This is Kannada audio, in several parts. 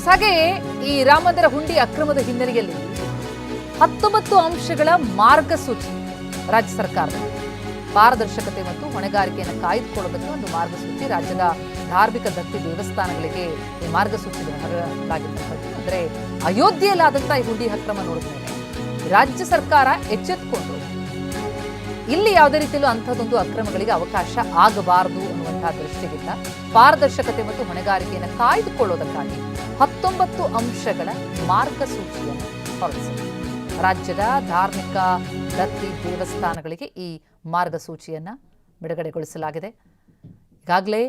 ಹಾಗೆಯೇ ಈ ರಾಮ ಮಂದಿರ ಹುಂಡಿ ಅಕ್ರಮದ ಹಿನ್ನೆಲೆಯಲ್ಲಿ 19 ಅಂಶಗಳ ಮಾರ್ಗಸೂಚಿ ರಾಜ್ಯ ಸರ್ಕಾರದ ಪಾರದರ್ಶಕತೆ ಮತ್ತು ಹೊಣೆಗಾರಿಕೆಯನ್ನು ಕಾಯ್ದುಕೊಳ್ಳೋದಕ್ಕೆ ಒಂದು ಮಾರ್ಗಸೂಚಿ ರಾಜ್ಯದ ಧಾರ್ಮಿಕ ದತ್ತಿ ದೇವಸ್ಥಾನಗಳಿಗೆ ಈ ಮಾರ್ಗಸೂಚಿ ಹೊರಲಾಗಿರುವಂಥದ್ದು. ಅಂದರೆ ಅಯೋಧ್ಯೆಯಲ್ಲಾದಂತಹ ಈ ಹುಂಡಿ ಅಕ್ರಮ ನೋಡಿದ ಮೇಲೆ ರಾಜ್ಯ ಸರ್ಕಾರ ಎಚ್ಚೆತ್ತುಕೊಂಡು ಇಲ್ಲಿ ಯಾವುದೇ ರೀತಿಯಲ್ಲೂ ಅಂಥದ್ದೊಂದು ಅಕ್ರಮಗಳಿಗೆ ಅವಕಾಶ ಆಗಬಾರದು ಅನ್ನುವಂತಹ ದೃಷ್ಟಿಯಿಂದ ಪಾರದರ್ಶಕತೆ ಮತ್ತು ಹೊಣೆಗಾರಿಕೆಯನ್ನು ಕಾಯ್ದುಕೊಳ್ಳೋದಕ್ಕಾಗಿ 19 ಅಂಶಗಳ ಮಾರ್ಗಸೂಚಿಯನ್ನು ಹೊರಡಿಸಿದೆ. ರಾಜ್ಯದ ಧಾರ್ಮಿಕ ದತ್ತಿ ದೇವಸ್ಥಾನಗಳಿಗೆ ಈ ಮಾರ್ಗಸೂಚಿಯನ್ನು ಬಿಡುಗಡೆಗೊಳಿಸಲಾಗಿದೆ. ಈಗಾಗಲೇ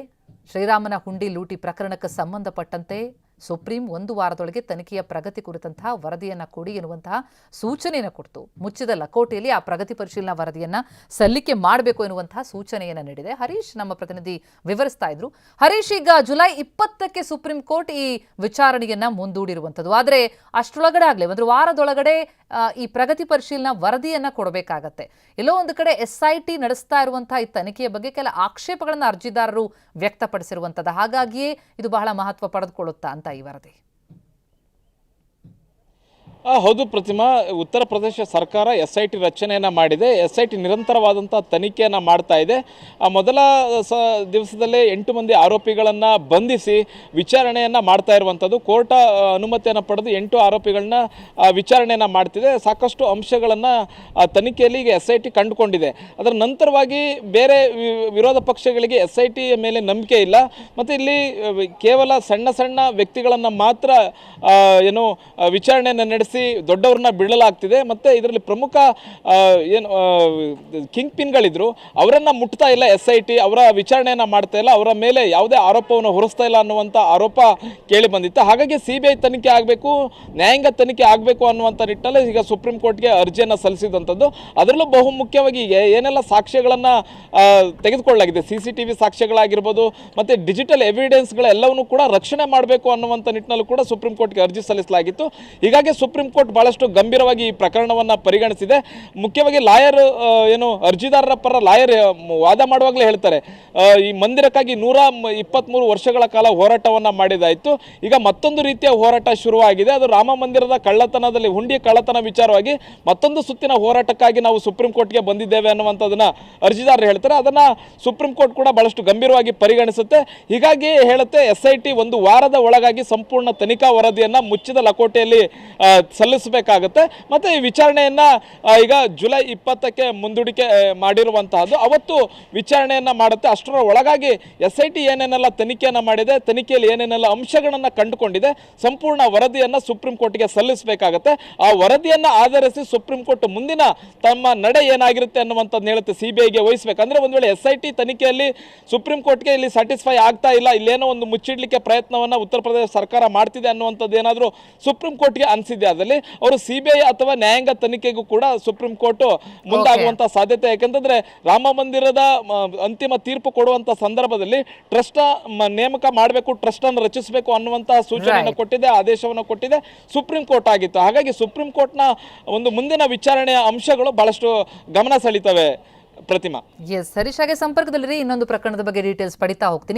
ಶ್ರೀರಾಮನ ಹುಂಡಿ ಲೂಟಿ ಪ್ರಕರಣಕ್ಕೆ ಸಂಬಂಧಪಟ್ಟಂತೆ ಸುಪ್ರೀಂ 1 ವಾರದೊಳಗೆ ತನಿಖೆಯ ಪ್ರಗತಿ ಕುರಿತಂತಹ ವರದಿಯನ್ನು ಕೊಡಿ ಎನ್ನುವಂತಹ ಸೂಚನೆಯನ್ನು ಕೊಡ್ತು. ಮುಚ್ಚಿದ ಲಕೋಟೆಯಲ್ಲಿ ಆ ಪ್ರಗತಿ ಪರಿಶೀಲನಾ ವರದಿಯನ್ನು ಸಲ್ಲಿಕೆ ಮಾಡಬೇಕು ಎನ್ನುವಂತಹ ಸೂಚನೆಯನ್ನು ನೀಡಿದೆ. ಹರೀಶ್ ನಮ್ಮ ಪ್ರತಿನಿಧಿ ವಿವರಿಸ್ತಾ ಇದ್ರು. ಹರೀಶ್, ಈಗ ಜುಲೈ 20ಕ್ಕೆ ಸುಪ್ರೀಂ ಕೋರ್ಟ್ ಈ ವಿಚಾರಣೆಯನ್ನ ಮುಂದೂಡಿರುವಂಥದ್ದು. ಆದರೆ ಅಷ್ಟರೊಳಗಡೆ ಆಗಲೇ 1 ವಾರದೊಳಗಡೆ ಈ ಪ್ರಗತಿ ಪರಿಶೀಲನಾ ವರದಿಯನ್ನ ಕೊಡಬೇಕಾಗತ್ತೆ. ಎಲ್ಲೋ ಒಂದು ಕಡೆ SIT ನಡೆಸ್ತಾ ಇರುವಂತಹ ಈ ತನಿಖೆಯ ಬಗ್ಗೆ ಕೆಲ ಆಕ್ಷೇಪಗಳನ್ನು ಅರ್ಜಿದಾರರು ವ್ಯಕ್ತಪಡಿಸಿರುವಂಥದ್ದು. ಹಾಗಾಗಿಯೇ ಇದು ಬಹಳ ಮಹತ್ವ ಪಡೆದುಕೊಳ್ಳುತ್ತಾ ಅಂತ ಈ ವರದಿ. ಹೌದು ಪ್ರತಿಮಾ, ಉತ್ತರ ಪ್ರದೇಶ ಸರ್ಕಾರ SIT ರಚನೆಯನ್ನು ಮಾಡಿದೆ. SIT ನಿರಂತರವಾದಂಥ ತನಿಖೆಯನ್ನು ಮಾಡ್ತಾ ಇದೆ. ಮೊದಲ ದಿವಸದಲ್ಲೇ 8 ಮಂದಿ ಆರೋಪಿಗಳನ್ನು ಬಂಧಿಸಿ ವಿಚಾರಣೆಯನ್ನು ಮಾಡ್ತಾ ಇರುವಂಥದ್ದು. ಕೋರ್ಟ್ ಅನುಮತಿಯನ್ನು ಪಡೆದು 8 ಆರೋಪಿಗಳನ್ನ ವಿಚಾರಣೆಯನ್ನು ಮಾಡ್ತಿದೆ. ಸಾಕಷ್ಟು ಅಂಶಗಳನ್ನು ತನಿಖೆಯಲ್ಲಿ ಈಗ SIT ಕಂಡುಕೊಂಡಿದೆ. ಅದರ ನಂತರವಾಗಿ ಬೇರೆ ವಿರೋಧ ಪಕ್ಷಗಳಿಗೆ SIT ಮೇಲೆ ನಂಬಿಕೆ ಇಲ್ಲ. ಮತ್ತು ಇಲ್ಲಿ ಕೇವಲ ಸಣ್ಣ ಸಣ್ಣ ವ್ಯಕ್ತಿಗಳನ್ನು ಮಾತ್ರ ಏನು ವಿಚಾರಣೆಯನ್ನು ನಡೆಸಿ ದೊಡ್ಡವ್ರನ್ನ ಬಿಡಲಾಗ್ತಿದೆ. ಮತ್ತು ಇದರಲ್ಲಿ ಪ್ರಮುಖ ಏನು ಕಿಂಗ್ ಪಿನ್ಗಳಿದ್ರು ಅವರನ್ನು ಮುಟ್ತಾ ಇಲ್ಲ SIT, ಅವರ ವಿಚಾರಣೆಯನ್ನು ಮಾಡ್ತಾ ಇಲ್ಲ, ಅವರ ಮೇಲೆ ಯಾವುದೇ ಆರೋಪವನ್ನು ಹೊರಿಸ್ತಾ ಇಲ್ಲ ಅನ್ನುವಂಥ ಆರೋಪ ಕೇಳಿ ಬಂದಿತ್ತು. ಹಾಗಾಗಿ CBI ತನಿಖೆ ಆಗಬೇಕು, ನ್ಯಾಯಾಂಗ ತನಿಖೆ ಆಗಬೇಕು ಅನ್ನುವಂಥ ನಿಟ್ಟಿನಲ್ಲಿ ಈಗ ಸುಪ್ರೀಂ ಕೋರ್ಟ್ಗೆ ಅರ್ಜಿಯನ್ನು ಸಲ್ಲಿಸಿದಂಥದ್ದು. ಅದರಲ್ಲೂ ಬಹುಮುಖ್ಯವಾಗಿ ಏನೆಲ್ಲ ಸಾಕ್ಷ್ಯಗಳನ್ನು ತೆಗೆದುಕೊಳ್ಳಲಾಗಿದೆ, CCTV ಸಾಕ್ಷ್ಯಗಳಾಗಿರ್ಬೋದು ಮತ್ತು ಡಿಜಿಟಲ್ ಎವಿಡೆನ್ಸ್ಗಳೆಲ್ಲವನ್ನೂ ಕೂಡ ರಕ್ಷಣೆ ಮಾಡಬೇಕು ಅನ್ನುವಂಥ ನಿಟ್ಟಿನಲ್ಲೂ ಕೂಡ ಸುಪ್ರೀಂ ಕೋರ್ಟ್ಗೆ ಅರ್ಜಿ ಸಲ್ಲಿಸಲಾಗಿತ್ತು. ಹೀಗಾಗಿ ಸುಪ್ರೀಂ ಕೋರ್ಟ್ ಬಹಳಷ್ಟು ಗಂಭೀರವಾಗಿ ಈ ಪ್ರಕರಣವನ್ನು ಪರಿಗಣಿಸಿದೆ. ಮುಖ್ಯವಾಗಿ ಲಾಯರ್ ಏನು ಅರ್ಜಿದಾರರ ಪರ ಲಾಯರ್ ವಾದ ಮಾಡುವಾಗಲೇ ಹೇಳ್ತಾರೆ, ಈ ಮಂದಿರಕ್ಕಾಗಿ 123 ವರ್ಷಗಳ ಕಾಲ ಹೋರಾಟವನ್ನು ಮಾಡಿದಾಯಿತು. ಈಗ ಮತ್ತೊಂದು ರೀತಿಯ ಹೋರಾಟ ಶುರುವಾಗಿದೆ. ಅದು ರಾಮ ಮಂದಿರದ ಕಳ್ಳತನದಲ್ಲಿ ಹುಂಡಿ ಕಳ್ಳತನ ವಿಚಾರವಾಗಿ ಮತ್ತೊಂದು ಸುತ್ತಿನ ಹೋರಾಟಕ್ಕಾಗಿ ನಾವು ಸುಪ್ರೀಂ ಕೋರ್ಟ್ಗೆ ಬಂದಿದ್ದೇವೆ ಅನ್ನುವಂಥದ್ದನ್ನು ಅರ್ಜಿದಾರರು ಹೇಳ್ತಾರೆ. ಅದನ್ನು ಸುಪ್ರೀಂ ಕೋರ್ಟ್ ಕೂಡ ಬಹಳಷ್ಟು ಗಂಭೀರವಾಗಿ ಪರಿಗಣಿಸುತ್ತೆ. ಹೀಗಾಗಿ ಹೇಳುತ್ತೆ SIT 1 ವಾರದ ಒಳಗಾಗಿ ಸಂಪೂರ್ಣ ತನಿಖಾ ವರದಿಯನ್ನು ಮುಚ್ಚಿದ ಲಕೋಟೆಯಲ್ಲಿ ಸಲ್ಲಿಸಬೇಕಾಗುತ್ತೆ. ಮತ್ತು ಈ ವಿಚಾರಣೆಯನ್ನು ಈಗ ಜುಲೈ 20ಕ್ಕೆ ಮುಂದೂಡಿಕೆ ಮಾಡಿರುವಂತಹದ್ದು. ಅವತ್ತು ವಿಚಾರಣೆಯನ್ನು ಮಾಡುತ್ತೆ. ಅಷ್ಟರ ಒಳಗಾಗಿ SIT ಏನೇನೆಲ್ಲ ತನಿಖೆಯನ್ನು ಮಾಡಿದೆ, ತನಿಖೆಯಲ್ಲಿ ಏನೇನೆಲ್ಲ ಅಂಶಗಳನ್ನು ಕಂಡುಕೊಂಡಿದೆ, ಸಂಪೂರ್ಣ ವರದಿಯನ್ನು ಸುಪ್ರೀಂ ಕೋರ್ಟ್ಗೆ ಸಲ್ಲಿಸಬೇಕಾಗುತ್ತೆ. ಆ ವರದಿಯನ್ನು ಆಧರಿಸಿ ಸುಪ್ರೀಂ ಕೋರ್ಟ್ ಮುಂದಿನ ತಮ್ಮ ನಡೆ ಏನಾಗಿರುತ್ತೆ ಅನ್ನುವಂಥದ್ದು ಹೇಳುತ್ತೆ CBIಗೆ ವಹಿಸಬೇಕು. ಅಂದರೆ ಒಂದು ವೇಳೆ SIT ತನಿಖೆಯಲ್ಲಿ ಸುಪ್ರೀಂ ಕೋರ್ಟ್ಗೆ ಇಲ್ಲಿ ಸ್ಯಾಟಿಸ್ಫೈ ಆಗ್ತಾ ಇಲ್ಲ, ಇಲ್ಲೇನೋ ಒಂದು ಮುಚ್ಚಿಡ್ಲಿಕ್ಕೆ ಪ್ರಯತ್ನವನ್ನು ಉತ್ತರ ಪ್ರದೇಶ ಸರ್ಕಾರ ಮಾಡ್ತಿದೆ ಅನ್ನುವಂಥದ್ದು ಏನಾದರೂ ಸುಪ್ರೀಂ ಕೋರ್ಟ್ಗೆ ಅನಿಸಿದೆ ಆದಲ್ಲಿ ಅವರು CBI ಅಥವಾ ನ್ಯಾಯಾಂಗ ತನಿಖೆಗೂ ಕೂಡ ಸುಪ್ರೀಂ ಕೋರ್ಟ್ ಮುಂದಾಗುವಂತ ಸಾಧ್ಯತೆ. ಯಾಕೆಂತಂದ್ರೆ ರಾಮ ಮಂದಿರದ ಅಂತಿಮ ತೀರ್ಪು ಕೊಡುವಂತ ಸಂದರ್ಭದಲ್ಲಿ ಟ್ರಸ್ಟ್ ನೇಮಕ ಮಾಡಬೇಕು, ಟ್ರಸ್ಟ್ ಅನ್ನು ರಚಿಸಬೇಕು ಅನ್ನುವಂತಹ ಸೂಚನೆಯನ್ನು ಕೊಟ್ಟಿದೆ, ಆದೇಶವನ್ನು ಕೊಟ್ಟಿದೆ ಸುಪ್ರೀಂ ಕೋರ್ಟ್ ಆಗಿತ್ತು. ಹಾಗಾಗಿ ಸುಪ್ರೀಂ ಕೋರ್ಟ್ನ ಒಂದು ಮುಂದಿನ ವಿಚಾರಣೆಯ ಅಂಶಗಳು ಬಹಳಷ್ಟು ಗಮನ ಸೆಳೀತವೆ ಪ್ರತಿಮಾ. ಎಸ್ ಹರೀಶ್, ಹಾಗೆ ಸಂಪರ್ಕದಲ್ಲಿ ಇನ್ನೊಂದು ಪ್ರಕರಣದ ಬಗ್ಗೆ ಡೀಟೇಲ್ಸ್ ಪಡಿತಾ ಹೋಗ್ತೀನಿ.